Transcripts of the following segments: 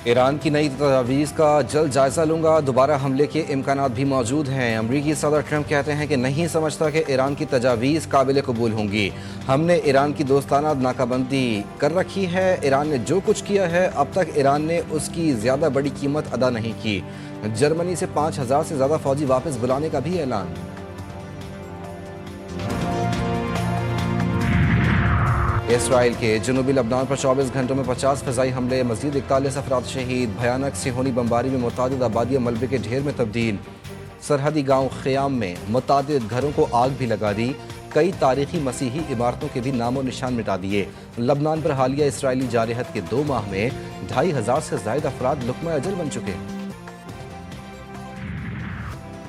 ایران کی نئی تجاویز کا جلد جائزہ لوں گا، دوبارہ حملے کے امکانات بھی موجود ہیں۔ امریکی صدر ٹرمپ کہتے ہیں کہ نہیں سمجھتا کہ ایران کی تجاویز قابل قبول ہوں گی۔ ہم نے ایران کی دوستانہ ناکہ بندی کر رکھی ہے۔ ایران نے جو کچھ کیا ہے اب تک ایران نے اس کی زیادہ بڑی قیمت ادا نہیں کی۔ جرمنی سے 5000 سے زیادہ فوجی واپس بلانے کا بھی اعلان۔ اسرائیل کے جنوبی لبنان پر 24 گھنٹوں میں 50 فضائی حملے، مزید 41 افراد شہید، بھیانک صہیونی بمباری میں متعدد آبادیاں ملبے کے ڈھیر میں تبدیل۔ سرحدی گاؤں خیام میں متعدد گھروں کو آگ بھی لگا دی، کئی تاریخی مسیحی عمارتوں کے بھی نام و نشان مٹا دیے۔ لبنان پر حالیہ اسرائیلی جارحیت کے 2 ماہ میں 2500 سے زائد افراد لقمہ اجل بن چکے۔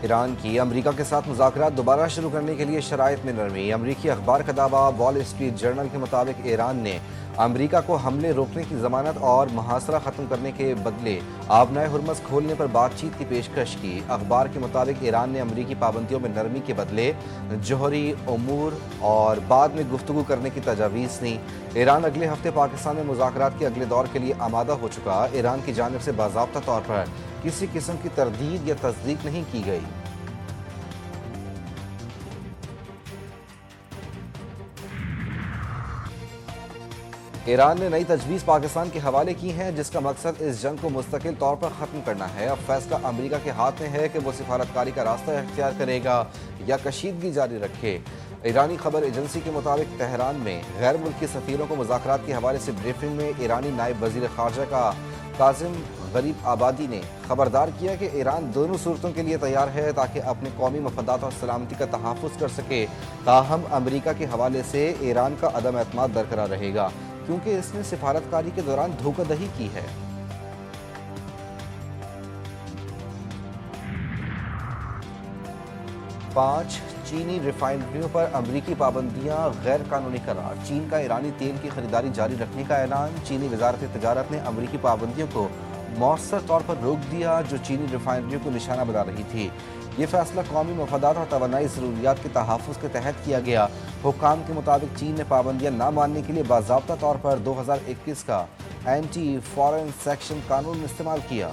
ایران کی امریکہ کے ساتھ مذاکرات دوبارہ شروع کرنے کے لیے شرائط میں نرمی۔ امریکی اخبار کا دعویٰ، وال اسٹریٹ جرنل کے مطابق ایران نے امریکہ کو حملے روکنے کی ضمانت اور محاصرہ ختم کرنے کے بدلے آبنائے ہرمز کھولنے پر بات چیت کی پیشکش کی۔ اخبار کے مطابق ایران نے امریکی پابندیوں میں نرمی کے بدلے جوہری امور اور بعد میں گفتگو کرنے کی تجاویز دی۔ ایران اگلے ہفتے پاکستان میں مذاکرات کے اگلے دور کے لیے آمادہ ہو چکا۔ ایران کی جانب سے باضابطہ طور پر کسی قسم کی تردید یا تصدیق نہیں کی گئی۔ ایران نے نئی تجویز پاکستان کے حوالے کی ہیں جس کا مقصد اس جنگ کو مستقل طور پر ختم کرنا ہے۔ اب فیصلہ امریکہ کے ہاتھ میں ہے کہ وہ سفارتکاری کا راستہ اختیار کرے گا یا کشیدگی جاری رکھے۔ ایرانی خبر ایجنسی کے مطابق تہران میں غیر ملکی سفیروں کو مذاکرات کے حوالے سے بریفنگ میں ایرانی نائب وزیر خارجہ کا کاظم غریب آبادی نے خبردار کیا کہ ایران دونوں صورتوں کے لیے تیار ہے تاکہ اپنے قومی مفادات اور سلامتی کا تحفظ کر سکے۔ تاہم امریکہ کے حوالے سے ایران کا عدم اعتماد برقرار رہے گا کیونکہ اس نے سفارتکاری کے دوران دھوکہ دہی کی ہے۔ 5 چینی ریفائنریوں پر امریکی پابندیاں غیر قانونی قرار۔ چین کا ایرانی تیل کی خریداری جاری رکھنے کا اعلان۔ چینی وزارت تجارت نے امریکی پابندیوں کو مؤثر طور پر روک دیا جو چینی ریفائنریوں کو نشانہ بنا رہی تھی۔ یہ فیصلہ قومی مفادات اور توانائی ضروریات کے تحفظ کے تحت کیا گیا۔ حکام کے مطابق چین نے پابندیاں نہ ماننے کے لیے باضابطہ طور پر 2021 کا اینٹی فارن سیکشن قانون استعمال کیا۔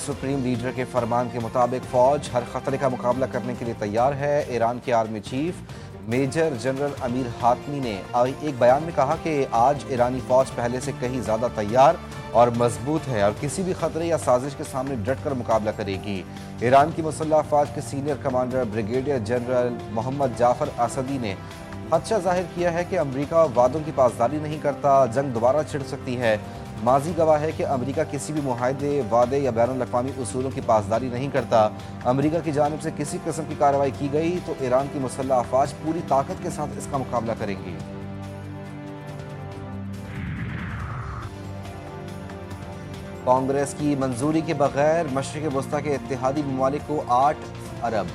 سپریم لیڈر کے فرمان کے مطابق فوج ہر خطرے کا مقابلہ کرنے کے لیے تیار ہے۔ ایران کے آرمی چیف میجر جنرل امیر حاتمی نے ایک بیان میں کہا کہ آج ایرانی فوج پہلے سے کہیں زیادہ تیار اور مضبوط ہے اور کسی بھی خطرے یا سازش کے سامنے ڈٹ کر مقابلہ کرے گی۔ ایران کی مسلح افواج کے سینئر کمانڈر بریگیڈیئر جنرل محمد جعفر اسدی نے خدشہ ظاہر کیا ہے کہ امریکہ وعدوں کی پاسداری نہیں کرتا، جنگ دوبارہ چھڑ سکتی ہے۔ ماضی گواہ ہے کہ امریکہ کسی بھی معاہدے، وعدے یا بین الاقوامی اصولوں کی پاسداری نہیں کرتا۔ امریکہ کی جانب سے کسی قسم کی کارروائی کی گئی تو ایران کی مسلح افواج پوری طاقت کے ساتھ اس کا مقابلہ کریں گی۔ کانگریس کی منظوری کے بغیر مشرق وسطی کے اتحادی ممالک کو 8 ارب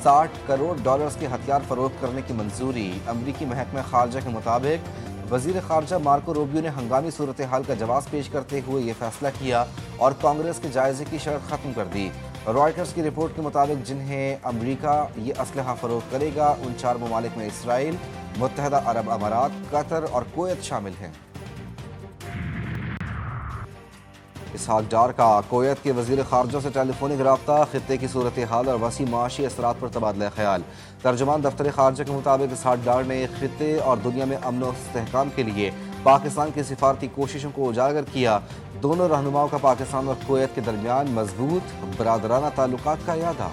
60 کروڑ ڈالرز کے ہتھیار فروخت کرنے کی منظوری۔ امریکی محکمہ خارجہ کے مطابق وزیر خارجہ مارکو روبیو نے ہنگامی صورتحال کا جواز پیش کرتے ہوئے یہ فیصلہ کیا اور کانگریس کے جائزے کی شرط ختم کر دی۔ رائٹرز کی رپورٹ کے مطابق جنہیں امریکہ یہ اسلحہ فروخت کرے گا ان 4 ممالک میں اسرائیل، متحدہ عرب امارات، قطر اور کویت شامل ہیں۔ اسحاق ڈار کا کویت کے وزیر خارجہ سے ٹیلی فونک رابطہ، خطے کی صورتحال اور وسیع معاشی اثرات پر تبادلہ خیال۔ ترجمان دفتر خارجہ کے مطابق اسحاق ڈار نے خطے اور دنیا میں امن و استحکام کے لیے پاکستان کی سفارتی کوششوں کو اجاگر کیا۔ دونوں رہنماؤں کا پاکستان اور کویت کے درمیان مضبوط برادرانہ تعلقات کا اعادہ۔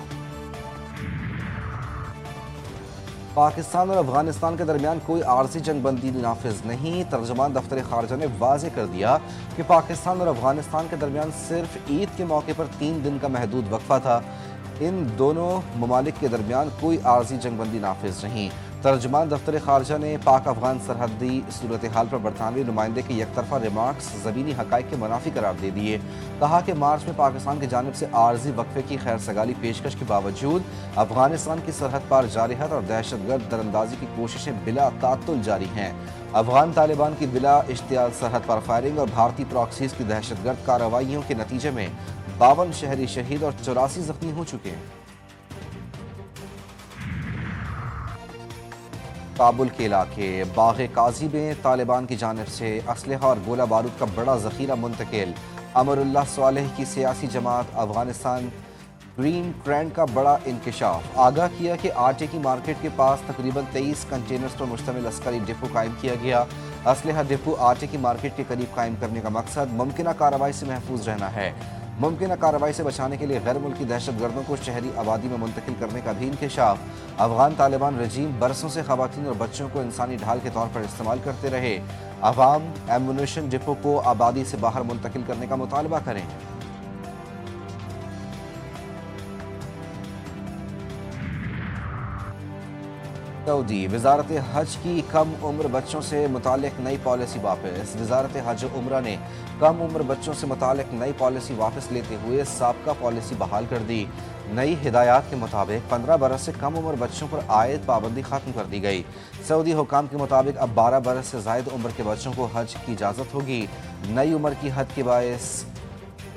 پاکستان اور افغانستان کے درمیان کوئی عارضی جنگ بندی نافذ نہیں۔ ترجمان دفتر خارجہ نے واضح کر دیا کہ پاکستان اور افغانستان کے درمیان صرف عید کے موقع پر 3 دن کا محدود وقفہ تھا۔ ان دونوں ممالک کے درمیان کوئی عارضی جنگ بندی نافذ نہیں۔ ترجمان دفتر خارجہ نے پاک افغان سرحدی صورتحال پر برطانوی نمائندے کے یک طرفہ ریمارکس زمینی حقائق کے منافی قرار دے دیے۔ کہا کہ مارچ میں پاکستان کی جانب سے عارضی وقفے کی خیر سگالی پیشکش کے باوجود افغانستان کی سرحد پار جارحیت اور دہشت گرد دراندازی کی کوششیں بلا تعطل جاری ہیں۔ افغان طالبان کی بلا اشتعال سرحد پر فائرنگ اور بھارتی پراکسیز کی دہشت گرد کارروائیوں کے نتیجے میں 52 شہری شہید اور 84 زخمی ہو چکے ہیں۔ کابل کے علاقے باغ قاضی میں طالبان کی جانب سے اسلحہ اور گولہ بارود کا بڑا ذخیرہ منتقل۔ امر اللہ صالح کی سیاسی جماعت افغانستان گرین ٹرینڈ کا بڑا انکشاف، آگاہ کیا کہ آٹے کی مارکیٹ کے پاس تقریباً 23 کنٹینرز پر مشتمل عسکری ڈپو قائم کیا گیا۔ اسلحہ ڈپو آٹے کی مارکیٹ کے قریب قائم کرنے کا مقصد ممکنہ کارروائی سے محفوظ رہنا ہے۔ ممکنہ کارروائی سے بچانے کے لیے غیر ملکی دہشت گردوں کو شہری آبادی میں منتقل کرنے کا بھی انکشاف۔ افغان طالبان رجیم برسوں سے خواتین اور بچوں کو انسانی ڈھال کے طور پر استعمال کرتے رہے۔ عوام ایمونیشن ڈپو کو آبادی سے باہر منتقل کرنے کا مطالبہ کریں۔ سعودی وزارت حج کی کم عمر بچوں سے متعلق نئی پالیسی واپس۔ وزارت حج و عمرہ نے کم عمر بچوں سے متعلق نئی پالیسی واپس لیتے ہوئے سابقہ پالیسی بحال کر دی۔ نئی ہدایات کے مطابق 15 برس سے کم عمر بچوں پر عائد پابندی ختم کر دی گئی۔ سعودی حکام کے مطابق اب 12 برس سے زائد عمر کے بچوں کو حج کی اجازت ہوگی۔ نئی عمر کی حد کے باعث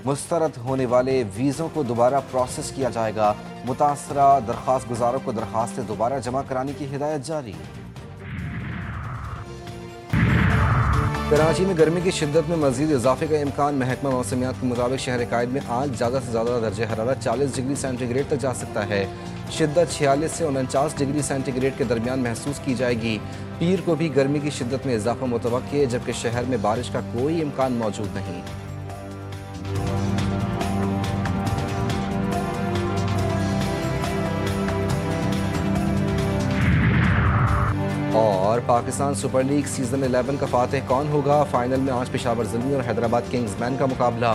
مسترد ہونے والے ویزوں کو دوبارہ پروسیس کیا جائے گا۔ متاثرہ درخواست گزاروں کو درخواستیں دوبارہ جمع کرانے کی ہدایت جاری۔ کراچی میں گرمی کی شدت میں مزید اضافے کا امکان، محکمہ موسمیات کے مطابق شہر قائد میں آج زیادہ سے زیادہ درجہ حرارت 40 ڈگری سینٹی گریڈ تک جا سکتا ہے۔ شدت 46 سے 49 ڈگری سینٹی گریڈ کے درمیان محسوس کی جائے گی۔ پیر کو بھی گرمی کی شدت میں اضافہ متوقع ہے، جبکہ شہر میں بارش کا کوئی امکان موجود نہیں۔ اور پاکستان سپر لیگ سیزن 11 کا فاتح کون ہوگا؟ فائنل میں آج پشاور زلمی اور حیدرآباد کنگز مین کا مقابلہ۔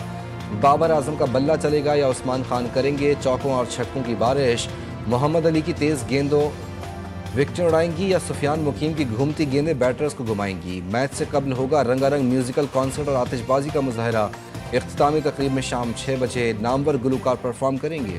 بابر اعظم کا بلہ چلے گا یا عثمان خان کریں گے چوکوں اور چھکوں کی بارش؟ محمد علی کی تیز گیندوں وکٹیں اڑائیں گی یا سفیان مقیم کی گھومتی گیندیں بیٹرز کو گھمائیں گی؟ میچ سے قبل ہوگا رنگا رنگ میوزیکل کانسرٹ اور آتش بازی کا مظاہرہ۔ اختتامی تقریب میں شام 6 بجے نامور گلوکار پرفارم کریں گے۔